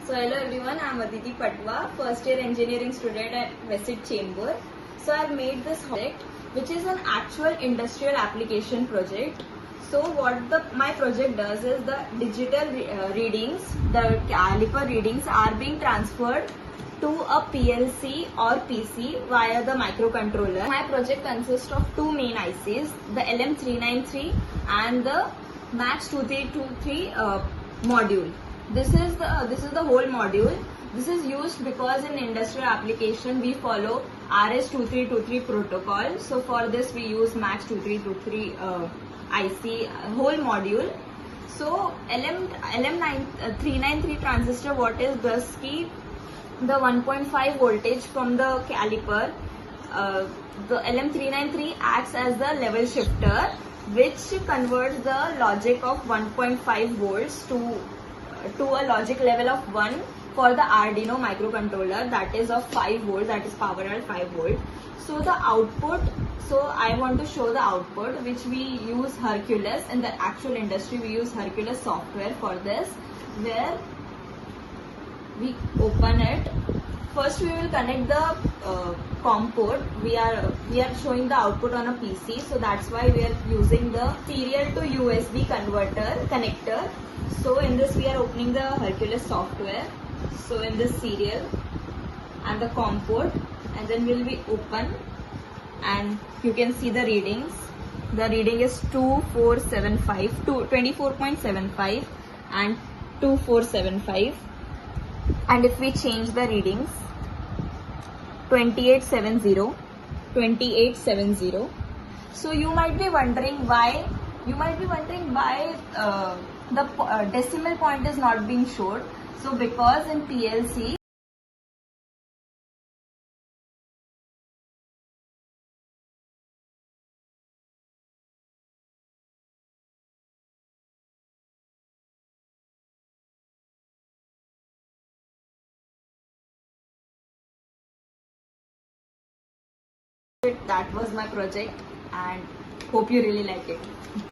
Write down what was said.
So hello everyone, I am Aditi Patwa, first year engineering student at Vesit Chamber. So I have made this project which is an actual industrial application project. So what my project does is the digital readings, the caliper readings are being transferred to a PLC or PC via the microcontroller. My project consists of two main ICs, the LM393 and the MAX233 module. This is the whole module. This is used because in industrial application we follow RS232 protocol. So for this we use MAX233 IC whole module. So LM393 transistor, what is this key? The 1.5 voltage from the caliper, the LM393 acts as the level shifter, which converts the logic of 1.5 volts to a logic level of 1 for the Arduino microcontroller, that is of 5 volts, that is powered at 5 volts. So the output, so I want to show the output, which we use Hercules. In the actual industry we use Hercules software for this, where we open it. First we will connect the COM port. We are showing the output on a PC, so that's why we are using the serial to USB connector. So in this we are opening the Hercules software. So in this serial and the COM port, and then will be open, and you can see the readings. The reading is 24.75 and 2475. And if we change the readings, 2870. So you might be wondering why the decimal point is not being showed. So because in PLC that was my project, and hope you really like it.